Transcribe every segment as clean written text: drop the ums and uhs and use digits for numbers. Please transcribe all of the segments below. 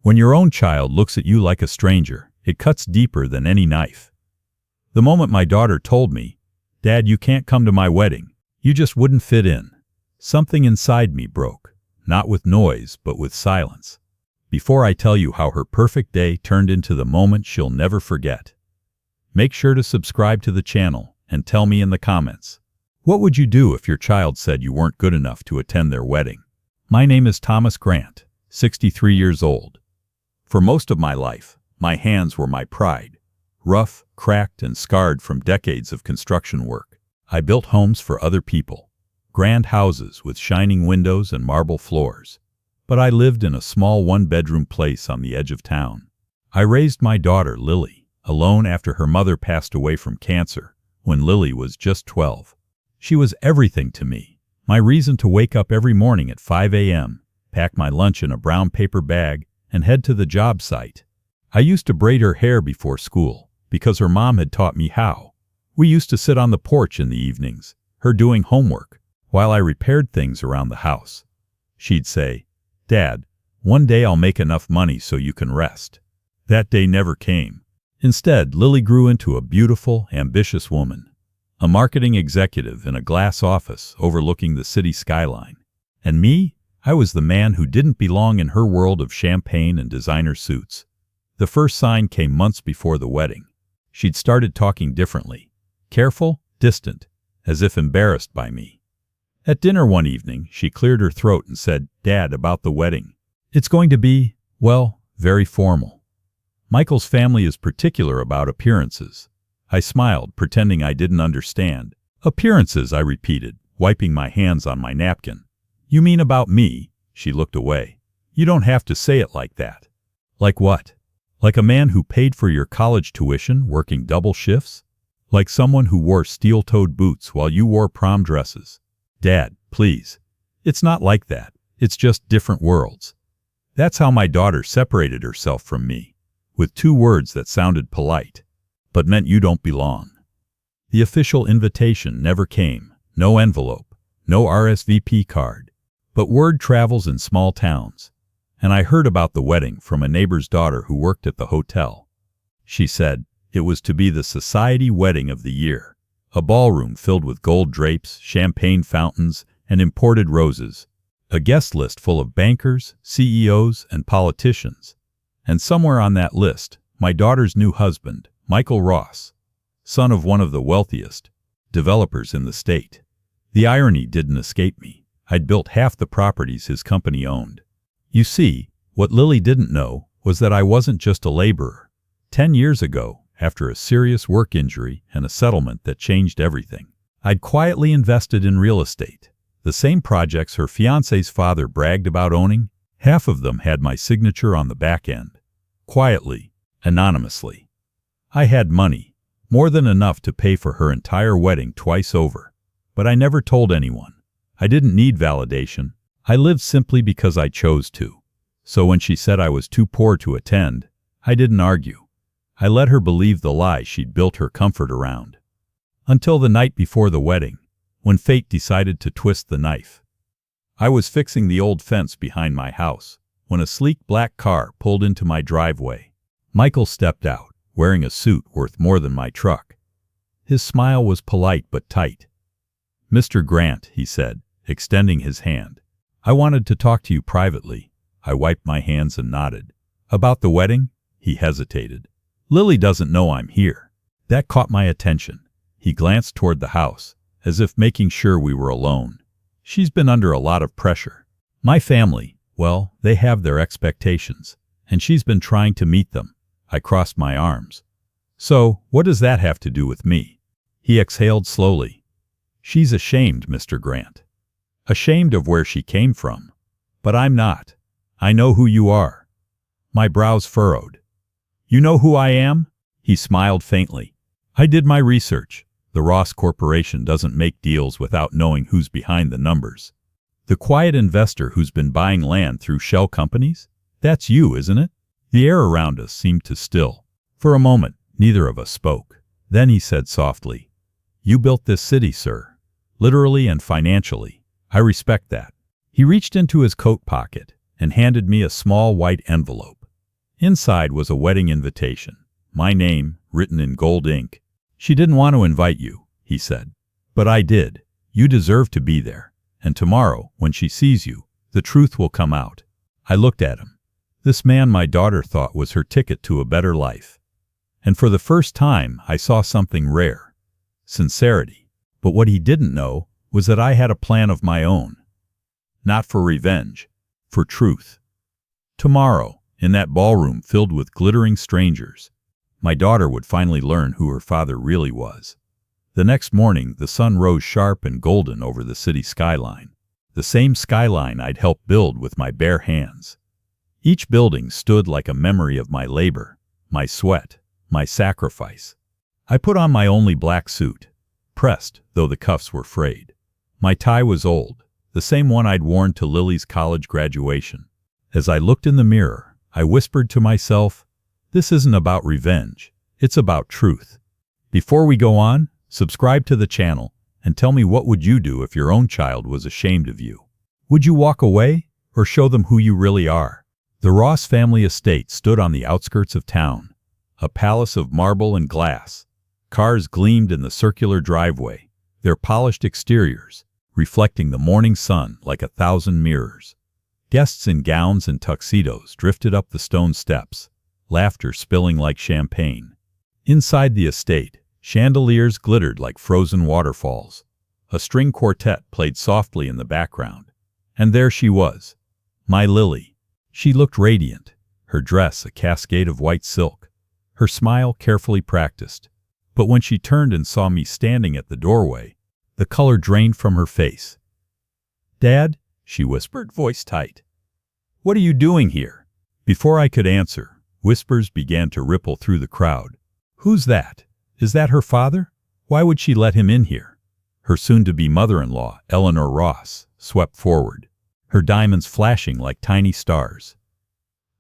When your own child looks at you like a stranger, it cuts deeper than any knife. The moment my daughter told me, "Dad, you can't come to my wedding. You just wouldn't fit in," something inside me broke, not with noise, but with silence. Before I tell you how her perfect day turned into the moment she'll never forget, make sure to subscribe to the channel and tell me in the comments, what would you do if your child said you weren't good enough to attend their wedding? My name is Thomas Grant, 63 years old. For most of my life, my hands were my pride, rough, cracked, and scarred from decades of construction work. I built homes for other people, grand houses with shining windows and marble floors. But I lived in a small one-bedroom place on the edge of town. I raised my daughter, Lily, alone after her mother passed away from cancer when Lily was just 12. She was everything to me, my reason to wake up every morning at 5 a.m., pack my lunch in a brown paper bag, and head to the job site. I used to braid her hair before school because her mom had taught me how. We used to sit on the porch in the evenings, her doing homework, while I repaired things around the house. She'd say, "Dad, one day I'll make enough money so you can rest." That day never came. Instead, Lily grew into a beautiful, ambitious woman, a marketing executive in a glass office overlooking the city skyline. And me? I was the man who didn't belong in her world of champagne and designer suits. The first sign came months before the wedding. She'd started talking differently, careful, distant, as if embarrassed by me. At dinner one evening, she cleared her throat and said, "Dad, about the wedding. It's going to be, well, very formal. Michael's family is particular about appearances." I smiled, pretending I didn't understand. "Appearances," I repeated, wiping my hands on my napkin. "You mean about me?" She looked away. "You don't have to say it like that." "Like what? Like a man who paid for your college tuition working double shifts? Like someone who wore steel-toed boots while you wore prom dresses?" "Dad, please. It's not like that. It's just different worlds." That's how my daughter separated herself from me, with two words that sounded polite, but meant you don't belong. The official invitation never came. No envelope, no RSVP card. But word travels in small towns, and I heard about the wedding from a neighbor's daughter who worked at the hotel. She said it was to be the society wedding of the year, a ballroom filled with gold drapes, champagne fountains, and imported roses, a guest list full of bankers, CEOs, and politicians. And somewhere on that list, my daughter's new husband, Michael Ross, son of one of the wealthiest developers in the state. The irony didn't escape me. I'd built half the properties his company owned. You see, what Lily didn't know was that I wasn't just a laborer. 10 years ago, after a serious work injury and a settlement that changed everything, I'd quietly invested in real estate. The same projects her fiancé's father bragged about owning, half of them had my signature on the back end. Quietly, anonymously. I had money, more than enough to pay for her entire wedding twice over. But I never told anyone. I didn't need validation. I lived simply because I chose to. So when she said I was too poor to attend, I didn't argue. I let her believe the lie she'd built her comfort around. Until the night before the wedding, when fate decided to twist the knife. I was fixing the old fence behind my house when a sleek black car pulled into my driveway. Michael stepped out, wearing a suit worth more than my truck. His smile was polite but tight. "Mr. Grant," he said, extending his hand. "I wanted to talk to you privately." I wiped my hands and nodded. "About the wedding?" He hesitated. "Lily doesn't know I'm here." That caught my attention. He glanced toward the house, as if making sure we were alone. "She's been under a lot of pressure. My family, well, they have their expectations, and she's been trying to meet them." I crossed my arms. "So, what does that have to do with me?" He exhaled slowly. "She's ashamed, Mr. Grant. Ashamed of where she came from. But I'm not. I know who you are." My brows furrowed. "You know who I am?" He smiled faintly. "I did my research. The Ross Corporation doesn't make deals without knowing who's behind the numbers. The quiet investor who's been buying land through shell companies? That's you, isn't it?" The air around us seemed to still. For a moment, neither of us spoke. Then he said softly, "You built this city, sir. Literally and financially. I respect that." He reached into his coat pocket and handed me a small white envelope. Inside was a wedding invitation, my name written in gold ink. She didn't want to invite you, he said. But I did. You deserve to be there. And tomorrow, when she sees you, the truth will come out. I looked at him. This man my daughter thought was her ticket to a better life. And for the first time, I saw something rare. Sincerity. But what he didn't know was that I had a plan of my own. Not for revenge, for truth. Tomorrow, in that ballroom filled with glittering strangers, my daughter would finally learn who her father really was. The next morning, the sun rose sharp and golden over the city skyline, the same skyline I'd helped build with my bare hands. Each building stood like a memory of my labor, my sweat, my sacrifice. I put on my only black suit, pressed though the cuffs were frayed. My tie was old, the same one I'd worn to Lily's college graduation. As I looked in the mirror, I whispered to myself, "This isn't about revenge, it's about truth." Before we go on, subscribe to the channel and tell me, what would you do if your own child was ashamed of you? Would you walk away or show them who you really are? The Ross family estate stood on the outskirts of town, a palace of marble and glass. Cars gleamed in the circular driveway, their polished exteriors reflecting the morning sun like 1,000 mirrors. Guests in gowns and tuxedos drifted up the stone steps, laughter spilling like champagne. Inside the estate, chandeliers glittered like frozen waterfalls. A string quartet played softly in the background. And there she was, my Lily. She looked radiant, her dress a cascade of white silk, her smile carefully practiced. But when she turned and saw me standing at the doorway, the color drained from her face. "Dad," she whispered, voice tight. "What are you doing here?" Before I could answer, whispers began to ripple through the crowd. "Who's that? Is that her father? Why would she let him in here?" Her soon-to-be mother-in-law, Eleanor Ross, swept forward, her diamonds flashing like tiny stars.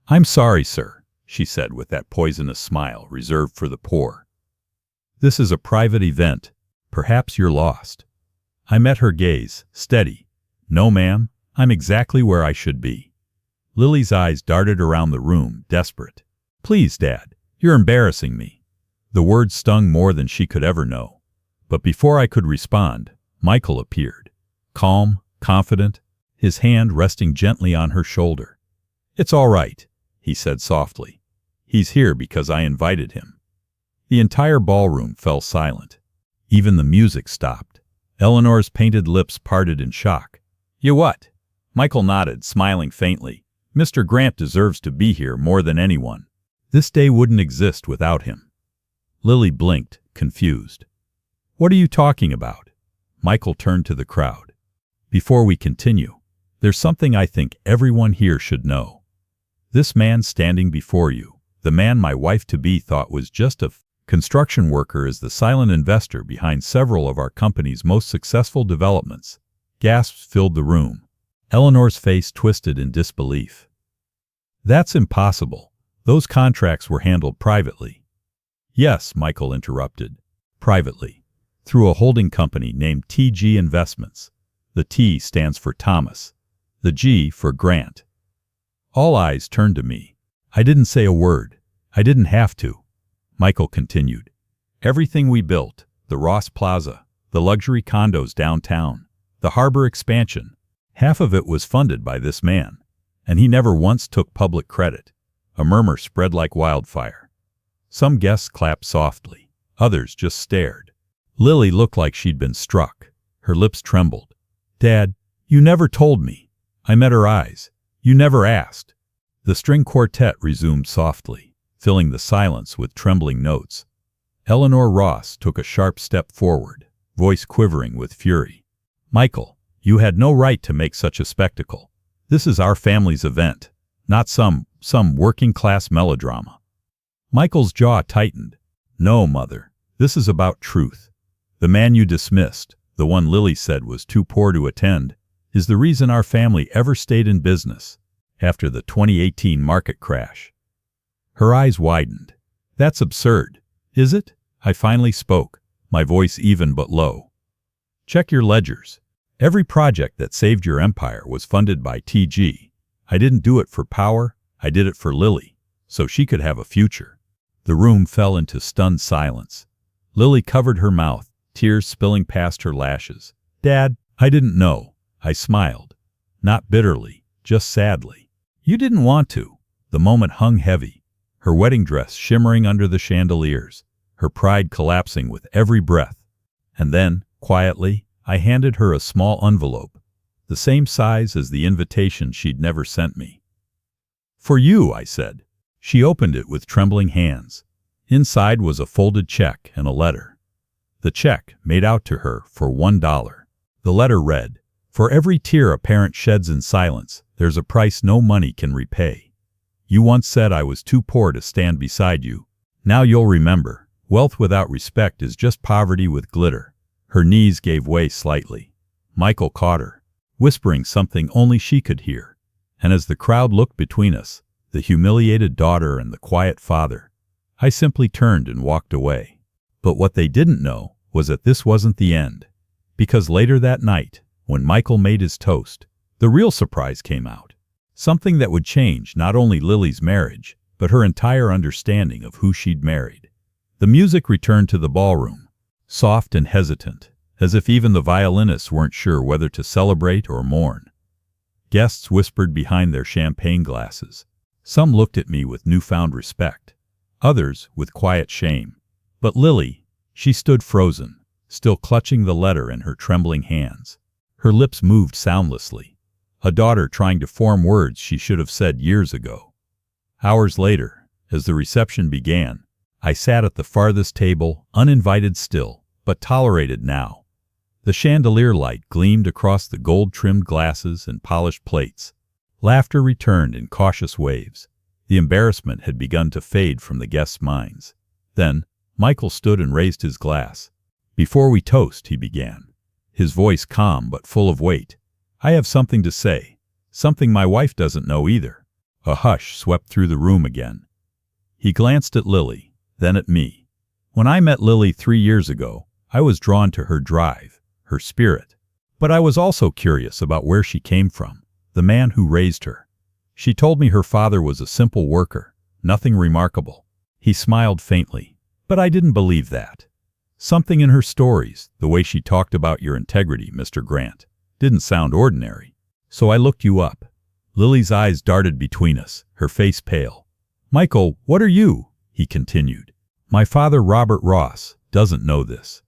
"I'm sorry, sir," she said with that poisonous smile reserved for the poor. "This is a private event. Perhaps you're lost." I met her gaze, steady. "No, ma'am, I'm exactly where I should be." Lily's eyes darted around the room, desperate. "Please, Dad, you're embarrassing me." The words stung more than she could ever know. But before I could respond, Michael appeared, calm, confident, his hand resting gently on her shoulder. "It's all right," he said softly. "He's here because I invited him." The entire ballroom fell silent. Even the music stopped. Eleanor's painted lips parted in shock. "You what?" Michael nodded, smiling faintly. "Mr. Grant deserves to be here more than anyone. This day wouldn't exist without him." Lily blinked, confused. "What are you talking about?" Michael turned to the crowd. "Before we continue, there's something I think everyone here should know. This man standing before you, the man my wife-to-be thought was just a construction worker, is the silent investor behind several of our company's most successful developments." Gasps filled the room. Eleanor's face twisted in disbelief. "That's impossible. Those contracts were handled privately." "Yes," Michael interrupted. "Privately. Through a holding company named TG Investments. The T stands for Thomas. The G for Grant." All eyes turned to me. I didn't say a word. I didn't have to. Michael continued. "Everything we built, the Ross Plaza, the luxury condos downtown, the harbor expansion, half of it was funded by this man, and he never once took public credit." A murmur spread like wildfire. Some guests clapped softly, others just stared. Lily looked like she'd been struck. Her lips trembled. "Dad, you never told me." I met her eyes. "You never asked." The string quartet resumed softly, filling the silence with trembling notes. Eleanor Ross took a sharp step forward, voice quivering with fury. "Michael, you had no right to make such a spectacle. This is our family's event, not some working-class melodrama." Michael's jaw tightened. "No, Mother, this is about truth. The man you dismissed, the one Lily said was too poor to attend, is the reason our family ever stayed in business after the 2018 market crash." Her eyes widened. "That's absurd, is it?" I finally spoke, my voice even but low. "Check your ledgers. Every project that saved your empire was funded by TG. I didn't do it for power, I did it for Lily. so she could have a future. The room fell into stunned silence. Lily covered her mouth, tears spilling past her lashes. "Dad, I didn't know." I smiled. Not bitterly, just sadly. "You didn't want to." The moment hung heavy, her wedding dress shimmering under the chandeliers, her pride collapsing with every breath. And then, quietly, I handed her a small envelope, the same size as the invitation she'd never sent me. "For you," I said. She opened it with trembling hands. Inside was a folded check and a letter. The check made out to her for $1. The letter read, "For every tear a parent sheds in silence, there's a price no money can repay. You once said I was too poor to stand beside you. Now you'll remember, wealth without respect is just poverty with glitter." Her knees gave way slightly. Michael caught her, whispering something only she could hear. And as the crowd looked between us, the humiliated daughter and the quiet father, I simply turned and walked away. But what they didn't know was that this wasn't the end. Because later that night, when Michael made his toast, the real surprise came out. Something that would change not only Lily's marriage, but her entire understanding of who she'd married. The music returned to the ballroom, soft and hesitant, as if even the violinists weren't sure whether to celebrate or mourn. Guests whispered behind their champagne glasses. Some looked at me with newfound respect, others with quiet shame. But Lily, she stood frozen, still clutching the letter in her trembling hands. Her lips moved soundlessly, a daughter trying to form words she should have said years ago. Hours later, as the reception began, I sat at the farthest table, uninvited still, but tolerated now. The chandelier light gleamed across the gold-trimmed glasses and polished plates. Laughter returned in cautious waves. The embarrassment had begun to fade from the guests' minds. Then, Michael stood and raised his glass. "Before we toast," he began, his voice calm but full of weight, "I have something to say, something my wife doesn't know either." A hush swept through the room again. He glanced at Lily, then at me. When I met Lily 3 years ago, I was drawn to her drive, her spirit. But I was also curious about where she came from, the man who raised her. She told me her father was a simple worker, nothing remarkable. He smiled faintly, but I didn't believe that. Something in her stories, the way she talked about your integrity, Mr. Grant, didn't sound ordinary. So I looked you up. Lily's eyes darted between us, her face pale. "Michael, what are you?" he continued. "My father, Robert Ross, doesn't know this.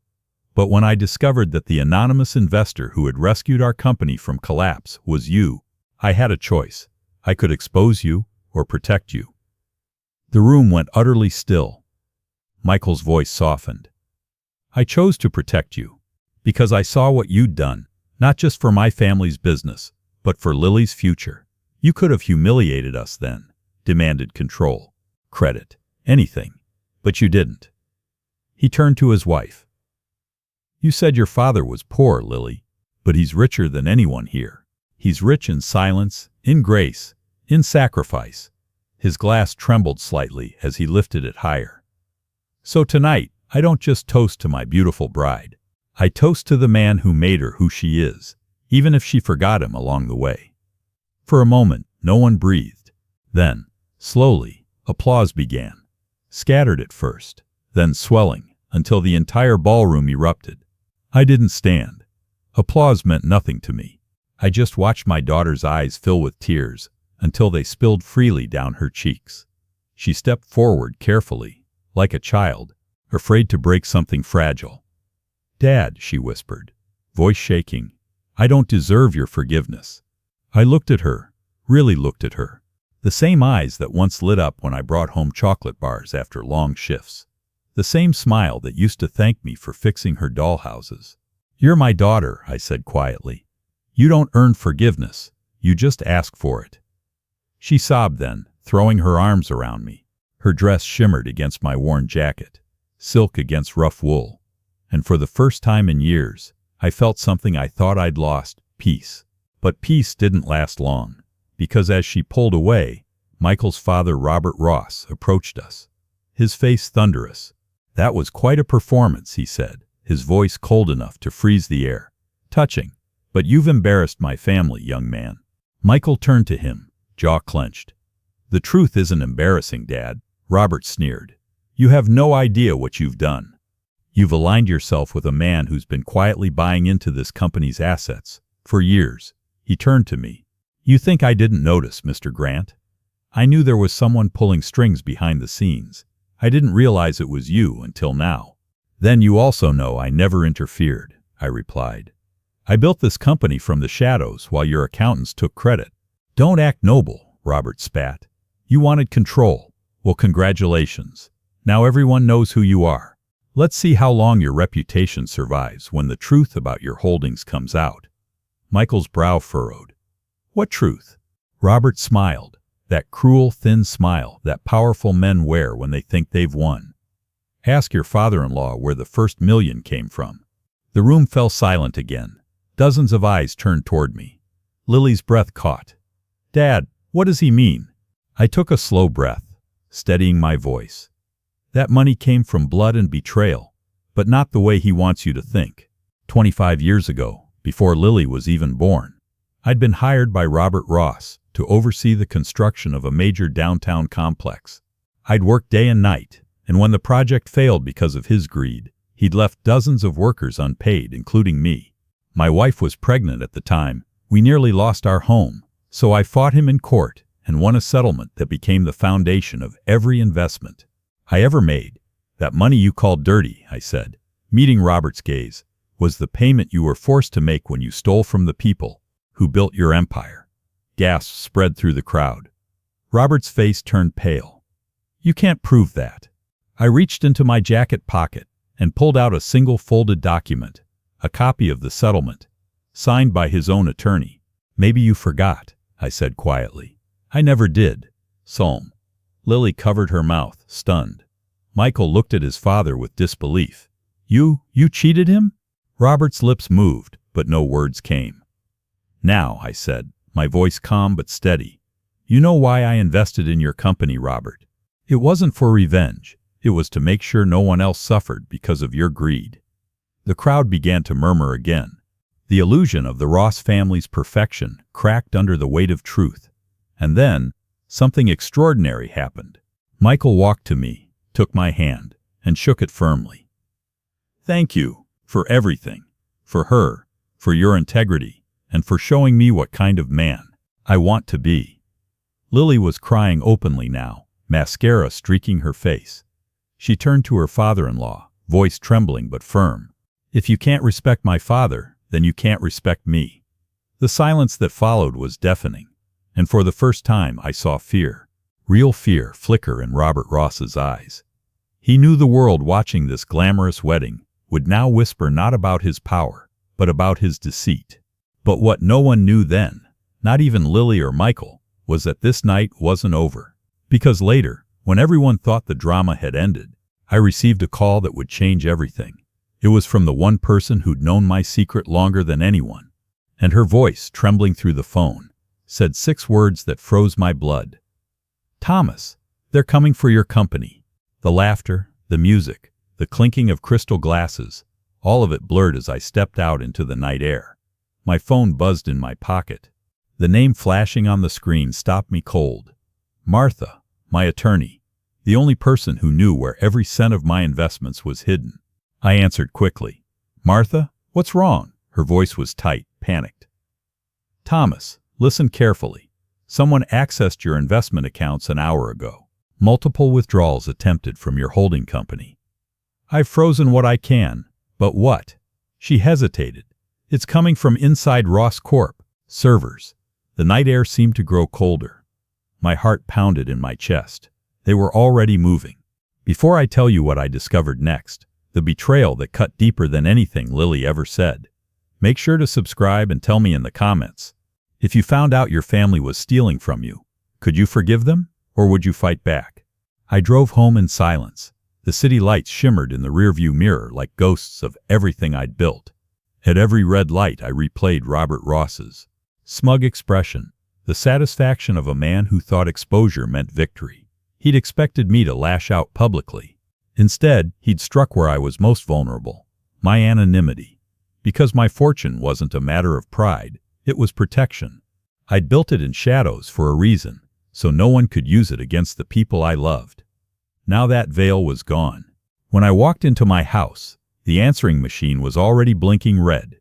But when I discovered that the anonymous investor who had rescued our company from collapse was you, I had a choice. I could expose you or protect you." The room went utterly still. Michael's voice softened. "I chose to protect you because I saw what you'd done, not just for my family's business, but for Lily's future. You could have humiliated us then, demanded control, credit, anything, but you didn't." He turned to his wife. "You said your father was poor, Lily, but he's richer than anyone here. He's rich in silence, in grace, in sacrifice." His glass trembled slightly as he lifted it higher. "So tonight, I don't just toast to my beautiful bride. I toast to the man who made her who she is, even if she forgot him along the way." For a moment, no one breathed. Then, slowly, applause began. Scattered at first, then swelling, until the entire ballroom erupted. I didn't stand. Applause meant nothing to me. I just watched my daughter's eyes fill with tears until they spilled freely down her cheeks. She stepped forward carefully, like a child, afraid to break something fragile. "Dad," she whispered, voice shaking, "I don't deserve your forgiveness." I looked at her, really looked at her. The same eyes that once lit up when I brought home chocolate bars after long shifts. The same smile that used to thank me for fixing her dollhouses. "You're my daughter," I said quietly. "You don't earn forgiveness, you just ask for it." She sobbed then, throwing her arms around me. Her dress shimmered against my worn jacket, silk against rough wool. And for the first time in years, I felt something I thought I'd lost, peace. But peace didn't last long, because as she pulled away, Michael's father, Robert Ross, approached us. His face thunderous. "That was quite a performance," he said, his voice cold enough to freeze the air. "Touching. But you've embarrassed my family, young man." Michael turned to him, jaw clenched. The truth isn't embarrassing, Dad, Robert sneered. You have no idea what you've done. You've aligned yourself with a man who's been quietly buying into this company's assets for years. He turned to me. You think I didn't notice, Mr. Grant? I knew there was someone pulling strings behind the scenes. I didn't realize it was you until now. Then you also know I never interfered, I replied. I built this company from the shadows while your accountants took credit. Don't act noble, Robert spat. You wanted control. Well, congratulations. Now everyone knows who you are. Let's see how long your reputation survives when the truth about your holdings comes out. Michael's brow furrowed. What truth? Robert smiled. That cruel, thin smile that powerful men wear when they think they've won. Ask your father-in-law where the first million came from. The room fell silent again. Dozens of eyes turned toward me. Lily's breath caught. Dad, what does he mean? I took a slow breath, steadying my voice. That money came from blood and betrayal, but not the way he wants you to think. 25 years ago, before Lily was even born, I'd been hired by Robert Ross to oversee the construction of a major downtown complex. I'd worked day and night, and when the project failed because of his greed, he'd left dozens of workers unpaid, including me. My wife was pregnant at the time. We nearly lost our home, so I fought him in court and won a settlement that became the foundation of every investment I ever made. That money you called dirty, I said, meeting Robert's gaze, was the payment you were forced to make when you stole from the people who built your empire. Gasps spread through the crowd. Robert's face turned pale. You can't prove that. I reached into my jacket pocket and pulled out a single folded document, a copy of the settlement, signed by his own attorney. Maybe you forgot, I said quietly. I never did. Psalm. Lily covered her mouth, stunned. Michael looked at his father with disbelief. You cheated him? Robert's lips moved, but no words came. Now, I said, my voice calm but steady. You know why I invested in your company, Robert. It wasn't for revenge. It was to make sure no one else suffered because of your greed. The crowd began to murmur again. The illusion of the Ross family's perfection cracked under the weight of truth. And then, something extraordinary happened. Michael walked to me, took my hand, and shook it firmly. Thank you for everything. For her, for your integrity, and for showing me what kind of man I want to be. Lily was crying openly now, mascara streaking her face. She turned to her father-in-law, voice trembling but firm. If you can't respect my father, then you can't respect me. The silence that followed was deafening, and for the first time I saw fear, real fear, flicker in Robert Ross's eyes. He knew the world watching this glamorous wedding would now whisper not about his power, but about his deceit. But what no one knew then, not even Lily or Michael, was that this night wasn't over. Because later, when everyone thought the drama had ended, I received a call that would change everything. It was from the one person who'd known my secret longer than anyone, and her voice, trembling through the phone, said 6 words that froze my blood. Thomas, they're coming for your company. The laughter, the music, the clinking of crystal glasses, all of it blurred as I stepped out into the night air. My phone buzzed in my pocket. The name flashing on the screen stopped me cold. Martha, my attorney, the only person who knew where every cent of my investments was hidden. I answered quickly. Martha, what's wrong? Her voice was tight, panicked. Thomas, listen carefully. Someone accessed your investment accounts an hour ago. Multiple withdrawals attempted from your holding company. I've frozen what I can, but what? She hesitated. It's coming from inside Ross Corp. Servers. The night air seemed to grow colder. My heart pounded in my chest. They were already moving. Before I tell you what I discovered next, the betrayal that cut deeper than anything Lily ever said, make sure to subscribe and tell me in the comments. If you found out your family was stealing from you, could you forgive them, or would you fight back? I drove home in silence. The city lights shimmered in the rearview mirror like ghosts of everything I'd built. At every red light I replayed Robert Ross's smug expression, the satisfaction of a man who thought exposure meant victory. He'd expected me to lash out publicly. Instead, he'd struck where I was most vulnerable, my anonymity. Because my fortune wasn't a matter of pride, it was protection. I'd built it in shadows for a reason, so no one could use it against the people I loved. Now that veil was gone. When I walked into my house, the answering machine was already blinking red.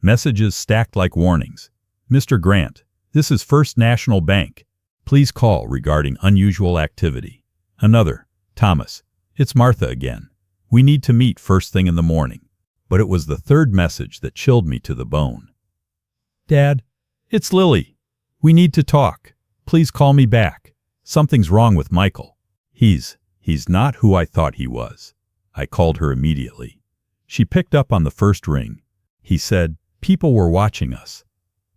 Messages stacked like warnings. Mr. Grant, this is First National Bank. Please call regarding unusual activity. Another, Thomas, it's Martha again. We need to meet first thing in the morning. But it was the third message that chilled me to the bone. Dad, it's Lily. We need to talk. Please call me back. Something's wrong with Michael. He's not who I thought he was. I called her immediately. She picked up on the first ring. He said, people were watching us.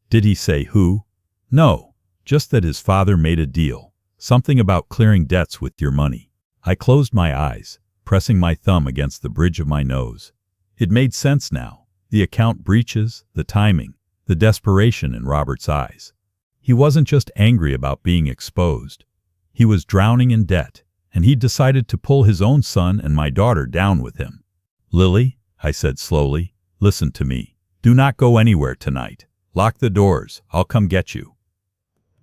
Did he say who? No, just that his father made a deal. Something about clearing debts with your money. I closed my eyes, pressing my thumb against the bridge of my nose. It made sense now. The account breaches, the timing, the desperation in Robert's eyes. He wasn't just angry about being exposed. He was drowning in debt, and he'd decided to pull his own son and my daughter down with him. Lily, I said slowly, listen to me. Do not go anywhere tonight. Lock the doors. I'll come get you.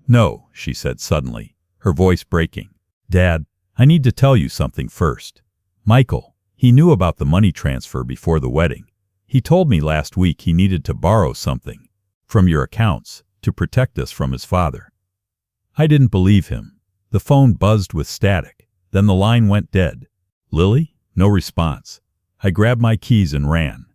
No, she said suddenly, her voice breaking. Dad, I need to tell you something first. Michael, he knew about the money transfer before the wedding. He told me last week he needed to borrow something from your accounts to protect us from his father. I didn't believe him. The phone buzzed with static. Then the line went dead. Lily? No response. I grabbed my keys and ran.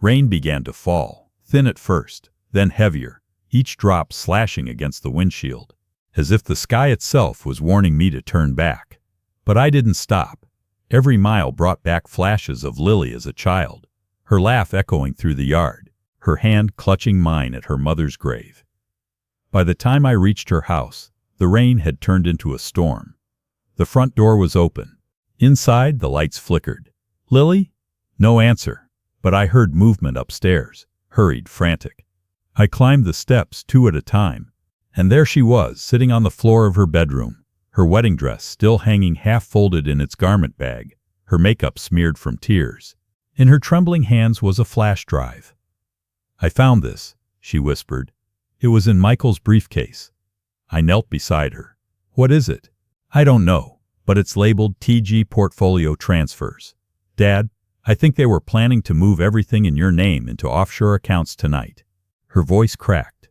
Rain began to fall, thin at first, then heavier, each drop slashing against the windshield, as if the sky itself was warning me to turn back. But I didn't stop. Every mile brought back flashes of Lily as a child, her laugh echoing through the yard, her hand clutching mine at her mother's grave. By the time I reached her house, the rain had turned into a storm. The front door was open. Inside, the lights flickered. Lily? No answer, but I heard movement upstairs, hurried, frantic. I climbed the steps 2 at a time, and there she was, sitting on the floor of her bedroom, her wedding dress still hanging half-folded in its garment bag, her makeup smeared from tears. In her trembling hands was a flash drive. I found this, she whispered. It was in Michael's briefcase. I knelt beside her. What is it? I don't know, but it's labeled TG Portfolio Transfers. Dad, I think they were planning to move everything in your name into offshore accounts tonight. Her voice cracked.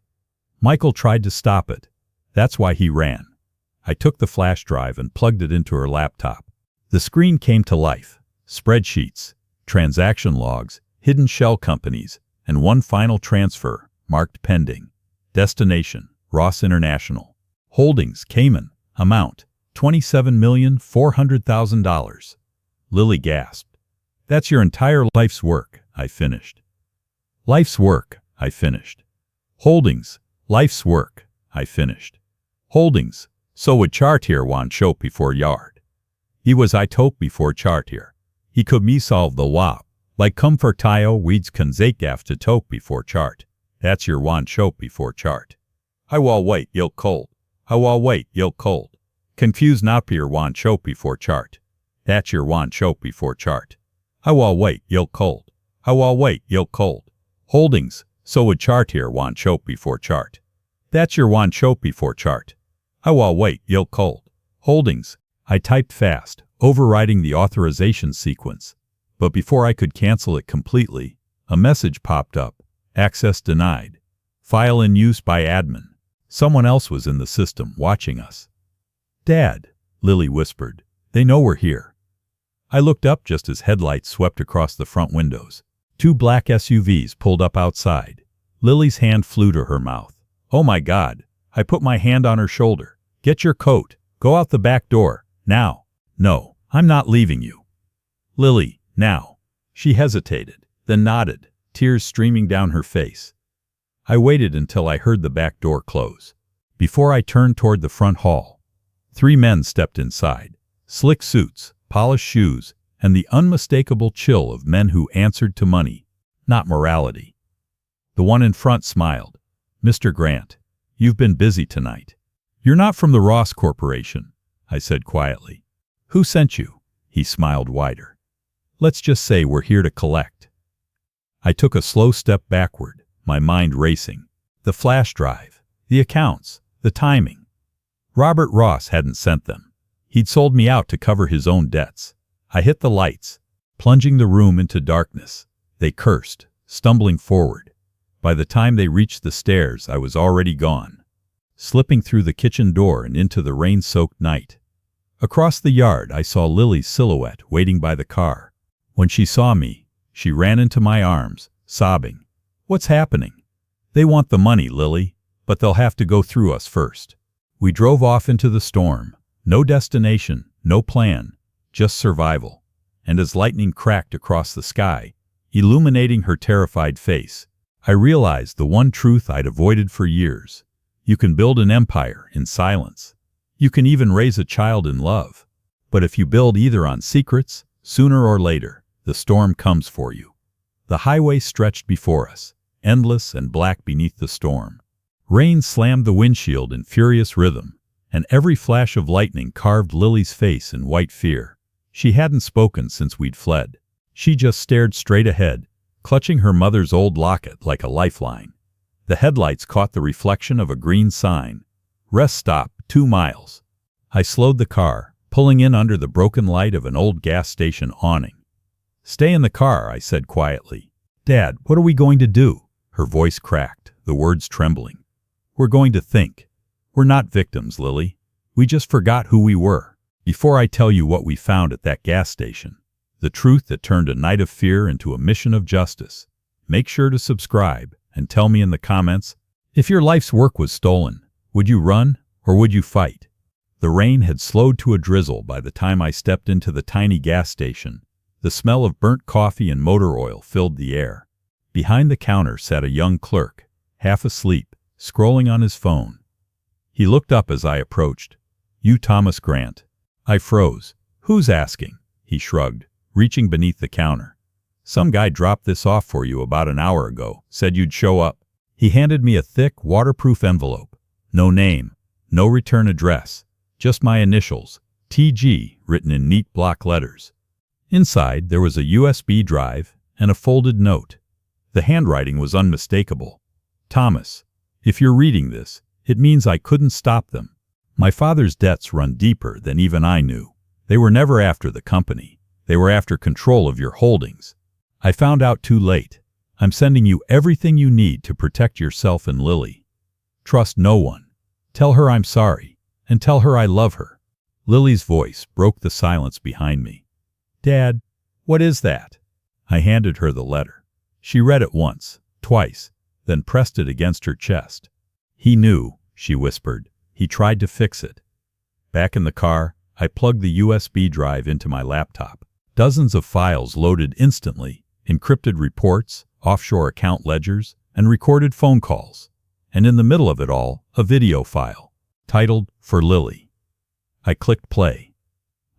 Michael tried to stop it. That's why he ran. I took the flash drive and plugged it into her laptop. The screen came to life. Spreadsheets, transaction logs, hidden shell companies, and one final transfer, marked pending. Destination, Ross International. Holdings, Cayman. Amount, $27,400,000. Lily gasped. That's your entire life's work, I finished. Life's work, I finished. Holdings, life's work, I finished. Holdings, so would chart here wan show before yard. He was I tope before chart here. He could me solve the wop, like comfortio weeds konzakaf to tope before chart. That's your wan show before chart. I will wait, you'll cold. I will wait, you'll cold. Confuse not your wan show before chart. That's your wan show before chart. I will wait, you'll cold. I will wait, you'll cold. Holdings, so would chart here wan show before chart. That's your wan show before chart. I will wait, you'll cold. Holdings. I typed fast, overriding the authorization sequence. But before I could cancel it completely, a message popped up. Access denied. File in use by admin. Someone else was in the system watching us. Dad, Lily whispered. They know we're here. I looked up just as headlights swept across the front windows. 2 black SUVs pulled up outside. Lily's hand flew to her mouth. Oh my God. I put my hand on her shoulder. Get your coat. Go out the back door. Now. No, I'm not leaving you. Lily, now. She hesitated, then nodded, tears streaming down her face. I waited until I heard the back door close. Before I turned toward the front hall, 3 men stepped inside. Slick suits, polished shoes, and the unmistakable chill of men who answered to money, not morality. The one in front smiled. Mr. Grant, you've been busy tonight. You're not from the Ross Corporation, I said quietly. Who sent you? He smiled wider. Let's just say we're here to collect. I took a slow step backward, my mind racing. The flash drive, the accounts, the timing. Robert Ross hadn't sent them. He'd sold me out to cover his own debts. I hit the lights, plunging the room into darkness. They cursed, stumbling forward. By the time they reached the stairs, I was already gone, slipping through the kitchen door and into the rain-soaked night. Across the yard, I saw Lily's silhouette waiting by the car. When she saw me, she ran into my arms, sobbing. "What's happening?" "They want the money, Lily, but they'll have to go through us first." We drove off into the storm. No destination, no plan, just survival. And as lightning cracked across the sky, illuminating her terrified face, I realized the one truth I'd avoided for years. You can build an empire in silence. You can even raise a child in love. But if you build either on secrets, sooner or later, the storm comes for you. The highway stretched before us, endless and black beneath the storm. Rain slammed the windshield in furious rhythm, and every flash of lightning carved Lily's face in white fear. She hadn't spoken since we'd fled. She just stared straight ahead, clutching her mother's old locket like a lifeline. The headlights caught the reflection of a green sign. "Rest stop, 2 miles." I slowed the car, pulling in under the broken light of an old gas station awning. "Stay in the car," I said quietly. "Dad, what are we going to do?" Her voice cracked, the words trembling. "We're going to think. We're not victims, Lily. We just forgot who we were." Before I tell you what we found at that gas station, the truth that turned a night of fear into a mission of justice, make sure to subscribe and tell me in the comments, if your life's work was stolen, would you run or would you fight? The rain had slowed to a drizzle by the time I stepped into the tiny gas station. The smell of burnt coffee and motor oil filled the air. Behind the counter sat a young clerk, half asleep, scrolling on his phone. He looked up as I approached. "You Thomas Grant." I froze. "Who's asking?" He shrugged, reaching beneath the counter. "Some guy dropped this off for you about an hour ago, said you'd show up." He handed me a thick, waterproof envelope. No name, no return address, just my initials, TG, written in neat block letters. Inside, there was a USB drive and a folded note. The handwriting was unmistakable. "Thomas, if you're reading this, it means I couldn't stop them. My father's debts run deeper than even I knew. They were never after the company. They were after control of your holdings. I found out too late. I'm sending you everything you need to protect yourself and Lily. Trust no one. Tell her I'm sorry, and tell her I love her." Lily's voice broke the silence behind me. "Dad, what is that?" I handed her the letter. She read it once, twice, then pressed it against her chest. "He knew," she whispered. "He tried to fix it." Back in the car, I plugged the USB drive into my laptop. Dozens of files loaded instantly, encrypted reports, offshore account ledgers, and recorded phone calls. And in the middle of it all, a video file, titled "For Lily." I clicked play.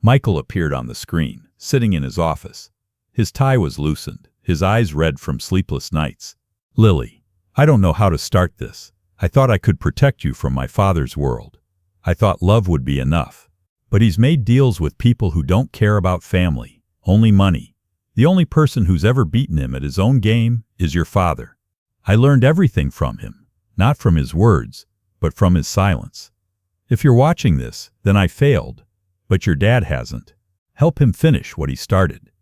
Michael appeared on the screen, sitting in his office. His tie was loosened, his eyes red from sleepless nights. "Lily, I don't know how to start this. I thought I could protect you from my father's world. I thought love would be enough. But he's made deals with people who don't care about family, only money. The only person who's ever beaten him at his own game is your father. I learned everything from him, not from his words, but from his silence. If you're watching this, then I failed, but your dad hasn't. Help him finish what he started."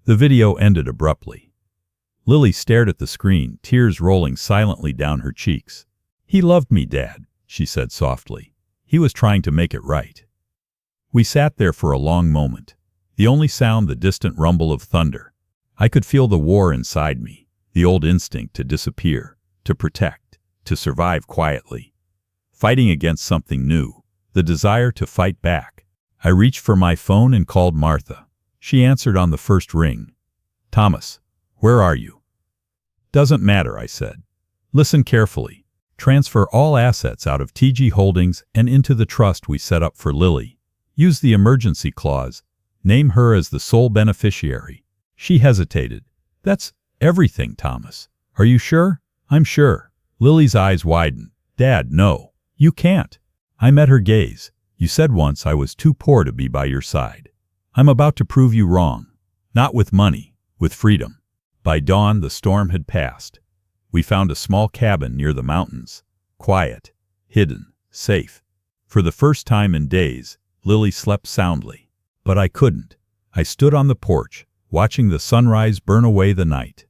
The video ended abruptly. Lily stared at the screen, tears rolling silently down her cheeks. "He loved me, Dad," she said softly. "He was trying to make it right." We sat there for a long moment, the only sound the distant rumble of thunder. I could feel the war inside me, the old instinct to disappear, to protect, to survive quietly. Fighting against something new, the desire to fight back. I reached for my phone and called Martha. She answered on the first ring. "Thomas, where are you?" "Doesn't matter," I said. "Listen carefully. Transfer all assets out of TG Holdings and into the trust we set up for Lily. Use the emergency clause. Name her as the sole beneficiary." She hesitated. "That's everything, Thomas. Are you sure?" "I'm sure." Lily's eyes widened. "Dad, no. You can't." I met her gaze. "You said once I was too poor to be by your side. I'm about to prove you wrong. Not with money, with freedom." By dawn, the storm had passed. We found a small cabin near the mountains. Quiet, hidden, safe. For the first time in days, Lily slept soundly. But I couldn't. I stood on the porch, watching the sunrise burn away the night.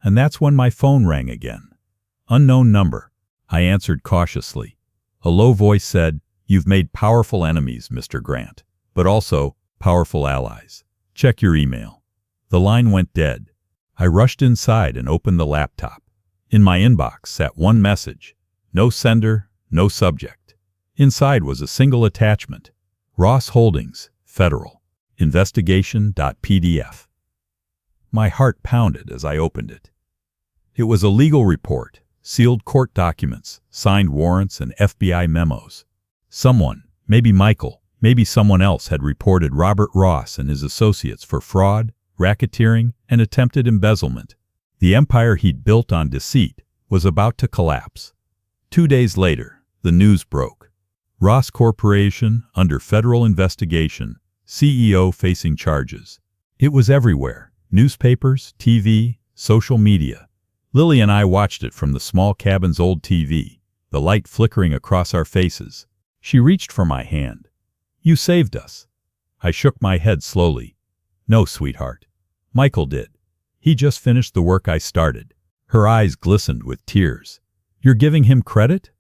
And that's when my phone rang again. Unknown number. I answered cautiously. A low voice said, "You've made powerful enemies, Mr. Grant, but also powerful allies. Check your email." The line went dead. I rushed inside and opened the laptop. In my inbox sat one message. No sender, no subject. Inside was a single attachment. Ross Holdings, Federal. Investigation.pdf. My heart pounded as I opened it. It was a legal report, sealed court documents, signed warrants, and FBI memos. Someone, maybe Michael, maybe someone else, had reported Robert Ross and his associates for fraud, racketeering, and attempted embezzlement. The empire he'd built on deceit was about to collapse. 2 days later, the news broke. Ross Corporation under federal investigation, CEO facing charges. It was everywhere. Newspapers, TV, social media. Lily and I watched it from the small cabin's old TV, the light flickering across our faces. She reached for my hand. "You saved us." I shook my head slowly. "No, sweetheart. Michael did. He just finished the work I started." Her eyes glistened with tears. "You're giving him credit?"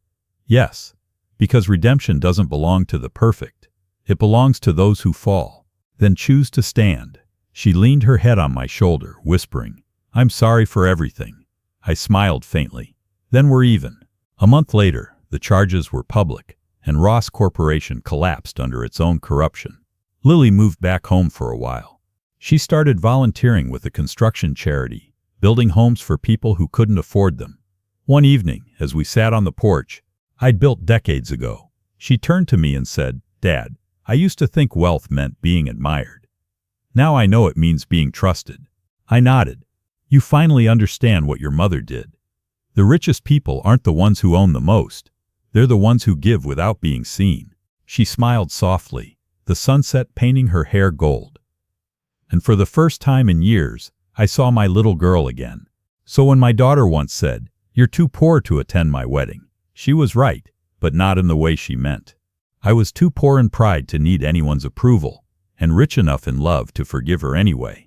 "Yes, because redemption doesn't belong to the perfect. It belongs to those who fall, then choose to stand." She leaned her head on my shoulder, whispering, "I'm sorry for everything." I smiled faintly. "Then we're even." A month later, the charges were public, and Ross Corporation collapsed under its own corruption. Lily moved back home for a while. She started volunteering with a construction charity, building homes for people who couldn't afford them. One evening, as we sat on the porch I'd built decades ago, she turned to me and said, "Dad, I used to think wealth meant being admired. Now I know it means being trusted." I nodded. "You finally understand what your mother did. The richest people aren't the ones who own the most. They're the ones who give without being seen." She smiled softly, the sunset painting her hair gold. And for the first time in years, I saw my little girl again. So when my daughter once said, "You're too poor to attend my wedding," she was right, but not in the way she meant. I was too poor in pride to need anyone's approval, and rich enough in love to forgive her anyway.